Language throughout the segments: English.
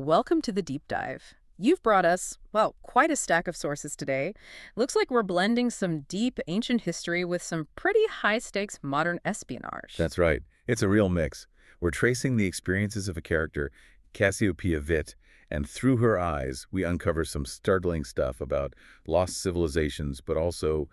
Welcome to the deep dive. You've brought us, well, quite a stack of sources today. Looks like we're blending some deep ancient history with some pretty high-stakes modern espionage. That's right. It's a real mix. We're tracing the experiences of a character, Cassiopeia Vitt, and through her eyes, we uncover some startling stuff about lost civilizations, but also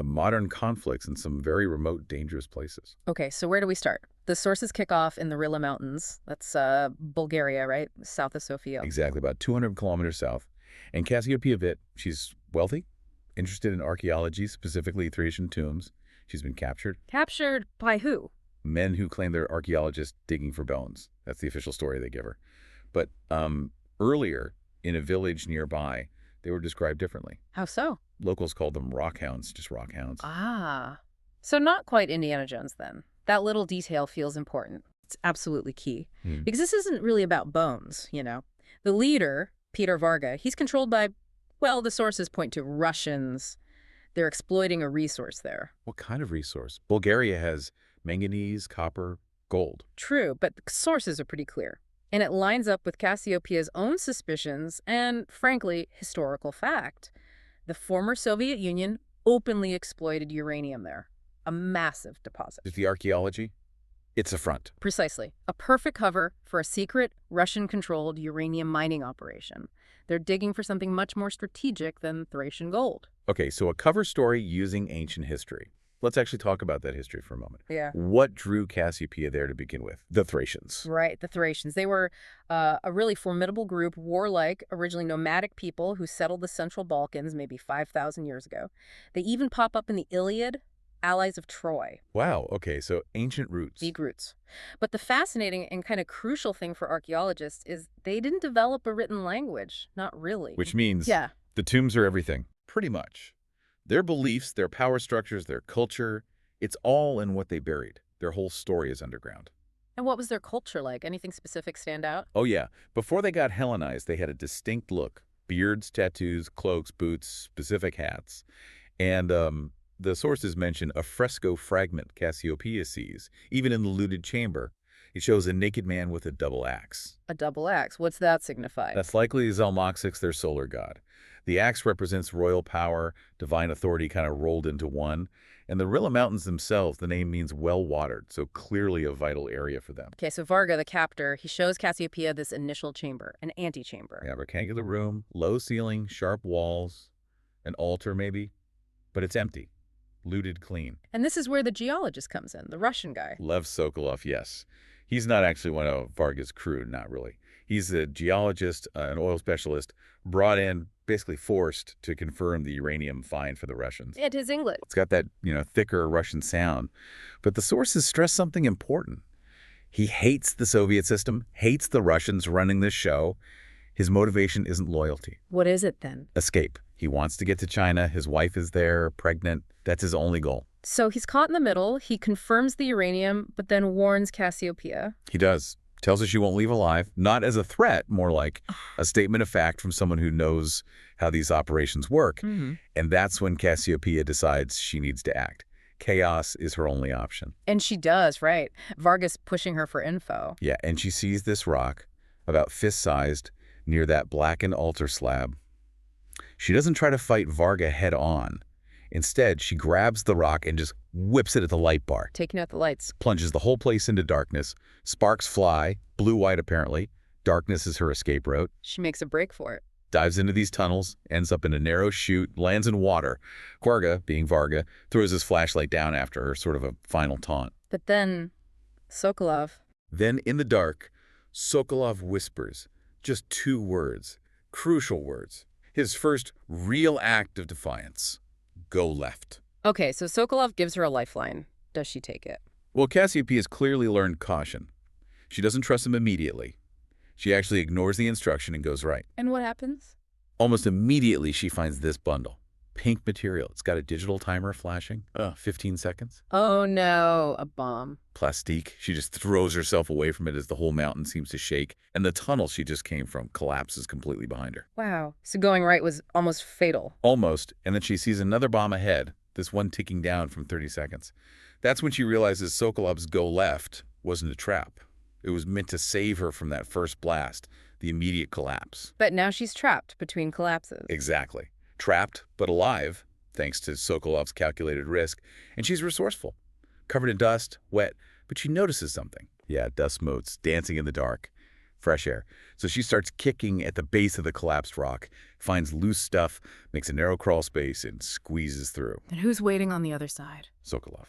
modern conflicts in some very remote, dangerous places. Okay, so where do we start? The sources kick off in the Rila Mountains. That's Bulgaria, right? South of Sofia. Exactly, about 200 kilometers south. And Cassiopeia Vitt, she's wealthy, interested in archaeology, specifically Thracian tombs. She's been captured. Captured by who? Men who claim they're archaeologists digging for bones. That's the official story they give her. But earlier, in a village nearby, they were described differently. How so? Locals called them rockhounds, just rockhounds. Ah, so not quite Indiana Jones then. That little detail feels important. It's absolutely key. Because this isn't really about bones, you know. The leader, Peter Varga, he's controlled by, well, the sources point to Russians. They're exploiting a resource there. What kind of resource? Bulgaria has manganese, copper, gold. True, but the sources are pretty clear. And it lines up with Cassiopeia's own suspicions and, frankly, historical fact. The former Soviet Union openly exploited uranium there. A massive deposit. Is the archaeology? It's a front. Precisely. A perfect cover for a secret, Russian-controlled uranium mining operation. They're digging for something much more strategic than Thracian gold. Okay, so a cover story using ancient history. Let's actually talk about that history for a moment. Yeah. What drew Cassiopeia there to begin with? The Thracians. Right, the Thracians. They were a really formidable group, warlike, originally nomadic people who settled the central Balkans maybe 5,000 years ago. They even pop up in the Iliad, allies of Troy. Wow, okay, so ancient roots. Deep roots. But the fascinating and kind of crucial thing for archaeologists is they didn't develop a written language. Not really. Which means Yeah. the tombs are everything. Pretty much. Their beliefs, their power structures, their culture, it's all in what they buried. Their whole story is underground. And what was their culture like? Anything specific stand out? Oh yeah, before they got Hellenized, they had a distinct look. Beards, tattoos, cloaks, boots, specific hats. And the sources mention a fresco fragment Cassiopeia sees, even in the looted chamber. It shows a naked man with a double axe. A double axe. What's that signify? That's likely Zalmoxis, their solar god. The axe represents royal power, divine authority kind of rolled into one. And the Rila Mountains themselves, the name means well-watered, so clearly a vital area for them. Okay, so Varga, the captor, he shows Cassiopeia this initial chamber, an antechamber. Yeah, rectangular room, low ceiling, sharp walls, an altar maybe, but it's empty, looted clean. And this is where the geologist comes in, the Russian guy. Lev Sokolov, yes. He's not actually one of Varga's crew, not really. He's a geologist, an oil specialist, brought in, basically forced to confirm the uranium find for the Russians. And his English. It's got that, thicker Russian sound. But the sources stress something important. He hates the Soviet system, hates the Russians running this show. His motivation isn't loyalty. What is it then? Escape. He wants to get to China. His wife is there, pregnant. That's his only goal. So he's caught in the middle. He confirms the uranium, but then warns Cassiopeia. He does. Tells her she won't leave alive, not as a threat, more like a statement of fact from someone who knows how these operations work. And that's when Cassiopeia decides she needs to act. Chaos is her only option. And she does, right? Vargas pushing her for info. Yeah, and she sees this rock, about fist-sized, near that blackened altar slab. She doesn't try to fight Varga head-on. Instead, she grabs the rock and just whips it at the light bar. Taking out the lights. Plunges the whole place into darkness. Sparks fly, blue-white apparently. Darkness is her escape route. She makes a break for it. Dives into these tunnels, ends up in a narrow chute, lands in water. Varga, being Varga, throws his flashlight down after her, sort of a final taunt. But then, Sokolov. Then, in the dark, Sokolov whispers just 2 words, crucial words. His first real act of defiance. Go left. Okay, so Sokolov gives her a lifeline. Does she take it? Well, Cassiopeia has clearly learned caution. She doesn't trust him immediately. She actually ignores the instruction and goes right. And what happens? Almost immediately, she finds this bundle. Pink material. It's got a digital timer flashing. 15 seconds. Oh no, a bomb. Plastique. She just throws herself away from it as the whole mountain seems to shake. And the tunnel she just came from collapses completely behind her. Wow. So going right was almost fatal. Almost. And then she sees another bomb ahead, this one ticking down from 30 seconds. That's when she realizes Sokolov's go left wasn't a trap. It was meant to save her from that first blast, the immediate collapse. But now she's trapped between collapses. Exactly. Trapped, but alive, thanks to Sokolov's calculated risk, and she's resourceful. Covered in dust, wet, but she notices something. Yeah, dust motes, dancing in the dark. Fresh air. So she starts kicking at the base of the collapsed rock, finds loose stuff, makes a narrow crawl space, and squeezes through. And who's waiting on the other side? Sokolov.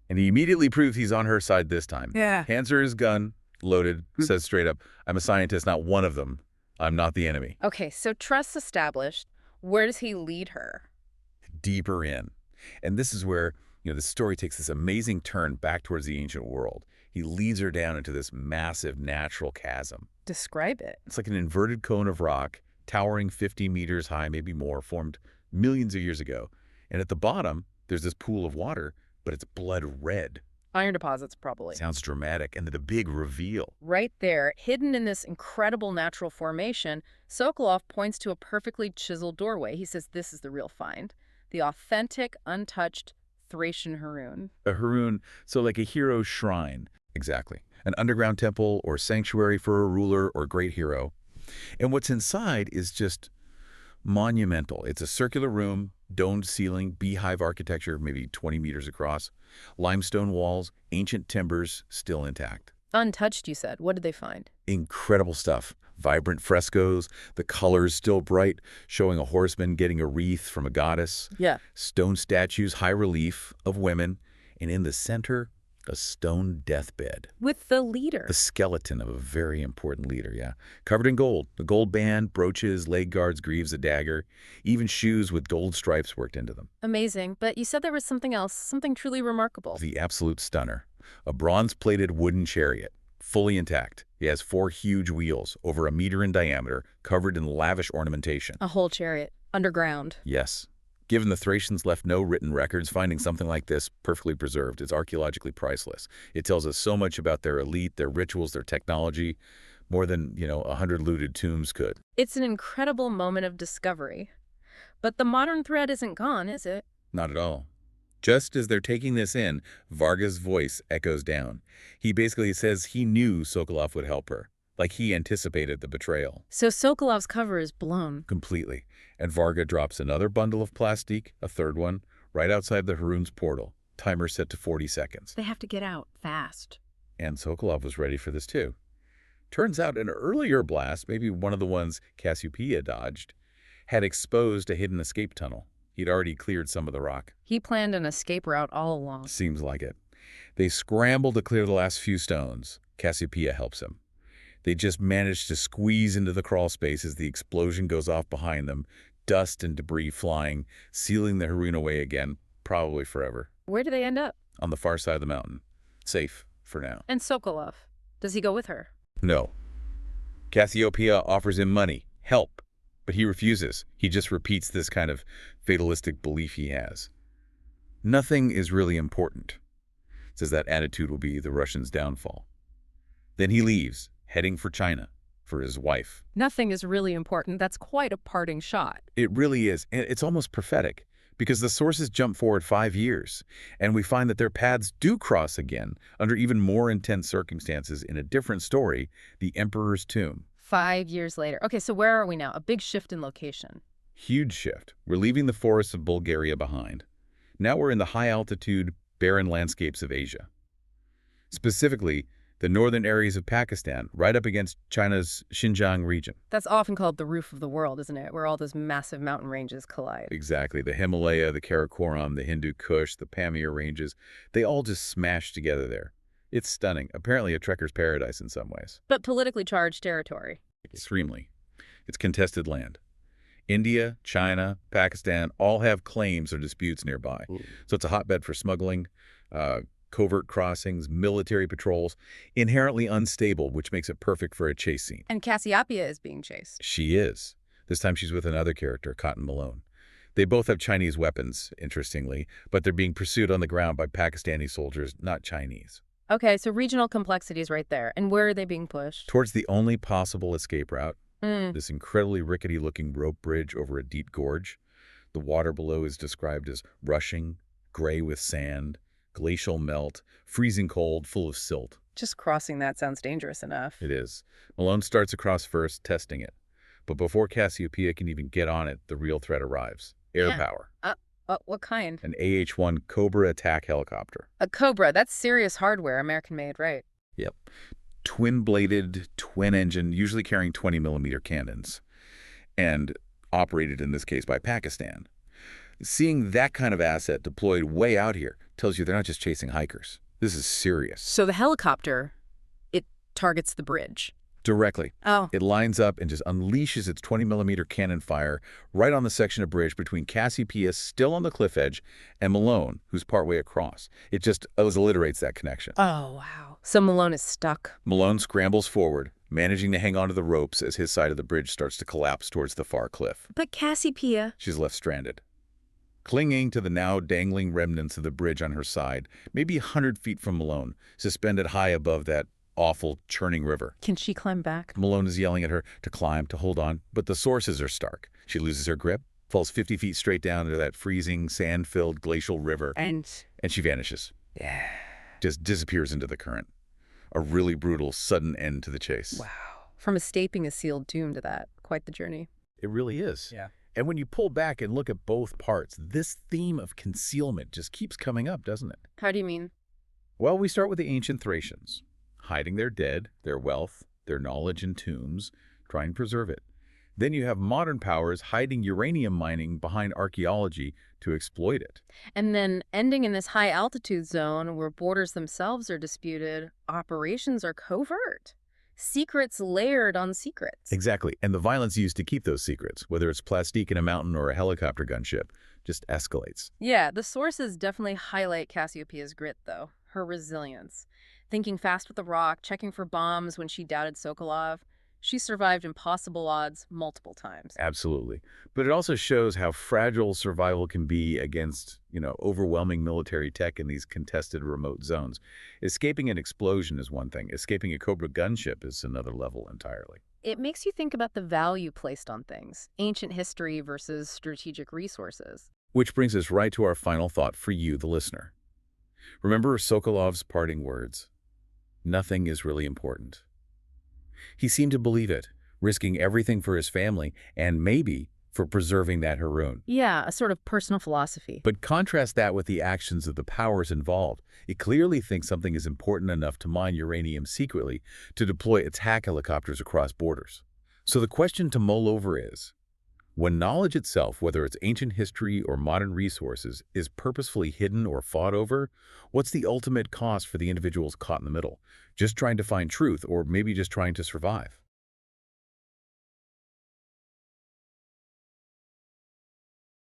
And he immediately proves he's on her side this time. Yeah. Hands her his gun, loaded, says straight up, I'm a scientist, not one of them. I'm not the enemy. Okay, so trust established. Where does he lead her? Deeper in. And this is where, the story takes this amazing turn back towards the ancient world. He leads her down into this massive natural chasm. Describe it. It's like an inverted cone of rock, towering 50 meters high, maybe more, formed millions of years ago. And at the bottom, there's this pool of water, but it's blood red. Iron deposits, probably. Sounds dramatic. And then the big reveal. Right there, hidden in this incredible natural formation, Sokolov points to a perfectly chiseled doorway. He says this is the real find. The authentic, untouched Thracian heroon. A heroon, so like a hero's shrine. Exactly. An underground temple or sanctuary for a ruler or great hero. And what's inside is just monumental. It's a circular room, domed ceiling, beehive architecture, maybe 20 meters across, limestone walls, ancient timbers, still intact. Untouched, you said. What did they find? Incredible stuff. Vibrant frescoes, the colors still bright, showing a horseman getting a wreath from a goddess. Yeah. Stone statues, high relief of women, and in the center, a stone deathbed. With the leader. The skeleton of a very important leader, yeah. Covered in gold. The gold band, brooches, leg guards, greaves, a dagger. Even shoes with gold stripes worked into them. Amazing. But you said there was something else, something truly remarkable. The absolute stunner. A bronze-plated wooden chariot, fully intact. It has 4 huge wheels, over 1 meter in diameter, covered in lavish ornamentation. A whole chariot. Underground. Yes. Given the Thracians left no written records, finding something like this perfectly preserved is archaeologically priceless. It tells us so much about their elite, their rituals, their technology, more than, 100 looted tombs could. It's an incredible moment of discovery. But the modern thread isn't gone, is it? Not at all. Just as they're taking this in, Varga's voice echoes down. He basically says he knew Sokolov would help her, like he anticipated the betrayal. So Sokolov's cover is blown. Completely. And Varga drops another bundle of plastique, a third one, right outside the Heroon's portal. Timer set to 40 seconds. They have to get out fast. And Sokolov was ready for this too. Turns out an earlier blast, maybe one of the ones Cassiopeia dodged, had exposed a hidden escape tunnel. He'd already cleared some of the rock. He planned an escape route all along. Seems like it. They scramble to clear the last few stones. Cassiopeia helps him. They just manage to squeeze into the crawl space as the explosion goes off behind them, dust and debris flying, sealing the Heroon away again, probably forever. Where do they end up? On the far side of the mountain. Safe for now. And Sokolov. Does he go with her? No. Cassiopeia offers him money, help, but he refuses. He just repeats this kind of fatalistic belief he has. Nothing is really important. Says that attitude will be the Russians' downfall. Then he leaves, heading for China, for his wife. Nothing is really important. That's quite a parting shot. It really is. And it's almost prophetic, because the sources jump forward 5 years, and we find that their paths do cross again under even more intense circumstances in a different story, The Emperor's Tomb. 5 years later. Okay, so where are we now? A big shift in location. Huge shift. We're leaving the forests of Bulgaria behind. Now we're in the high-altitude, barren landscapes of Asia. Specifically, the northern areas of Pakistan, right up against China's Xinjiang region. That's often called the roof of the world, isn't it? Where all those massive mountain ranges collide. Exactly. The Himalaya, the Karakoram, the Hindu Kush, the Pamir ranges, they all just smash together there. It's stunning. Apparently a trekker's paradise in some ways. But politically charged territory. Extremely. It's contested land. India, China, Pakistan all have claims or disputes nearby. Ooh. So it's a hotbed for smuggling, covert crossings, military patrols, inherently unstable, which makes it perfect for a chase scene. And Cassiopeia is being chased. She is. This time she's with another character, Cotton Malone. They both have Chinese weapons, interestingly, but they're being pursued on the ground by Pakistani soldiers, not Chinese. Okay, so regional complexities right there. And where are they being pushed? Towards the only possible escape route, this incredibly rickety-looking rope bridge over a deep gorge. The water below is described as rushing, gray with sand, glacial melt, freezing cold, full of silt. Just crossing that sounds dangerous enough. It is. Malone starts across first, testing it. But before Cassiopeia can even get on it, the real threat arrives. Air power. What kind? An AH-1 Cobra attack helicopter. A Cobra. That's serious hardware, American-made, right? Yep. Twin-bladed, twin-engine, usually carrying 20-millimeter cannons. And operated, in this case, by Pakistan. Seeing that kind of asset deployed way out here tells you they're not just chasing hikers. This is serious. So the helicopter, it targets the bridge. Directly. Oh. It lines up and just unleashes its 20-millimeter cannon fire right on the section of bridge between Cassiopeia, still on the cliff edge, and Malone, who's partway across. It just obliterates that connection. Oh, wow. So Malone is stuck. Malone scrambles forward, managing to hang onto the ropes as his side of the bridge starts to collapse towards the far cliff. But Cassiopeia... She's left stranded. Clinging to the now dangling remnants of the bridge on her side, maybe 100 feet from Malone, suspended high above that awful, churning river. Can she climb back? Malone is yelling at her to climb, to hold on, but the sources are stark. She loses her grip, falls 50 feet straight down into that freezing, sand-filled glacial river, and she vanishes. Yeah. Just disappears into the current. A really brutal, sudden end to the chase. Wow. From escaping a sealed doom to that, quite the journey. It really is. Yeah. And when you pull back and look at both parts, this theme of concealment just keeps coming up, doesn't it? How do you mean? Well, we start with the ancient Thracians, hiding their dead, their wealth, their knowledge in tombs, trying to preserve it. Then you have modern powers hiding uranium mining behind archaeology to exploit it. And then ending in this high-altitude zone where borders themselves are disputed, operations are covert. Secrets layered on secrets. Exactly. And the violence used to keep those secrets, whether it's plastique in a mountain or a helicopter gunship, just escalates. Yeah, the sources definitely highlight Cassiopeia's grit, though. Her resilience. Thinking fast with the rock, checking for bombs when she doubted Sokolov. She survived impossible odds multiple times. Absolutely. But it also shows how fragile survival can be against, overwhelming military tech in these contested remote zones. Escaping an explosion is one thing. Escaping a Cobra gunship is another level entirely. It makes you think about the value placed on things. Ancient history versus strategic resources. Which brings us right to our final thought for you, the listener. Remember Sokolov's parting words. Nothing is really important. He seemed to believe it, risking everything for his family and maybe for preserving that Haroon. Yeah, a sort of personal philosophy. But contrast that with the actions of the powers involved. It clearly thinks something is important enough to mine uranium secretly to deploy attack helicopters across borders. So the question to mull over is, when knowledge itself, whether it's ancient history or modern resources, is purposefully hidden or fought over, what's the ultimate cost for the individuals caught in the middle? Just trying to find truth, or maybe just trying to survive?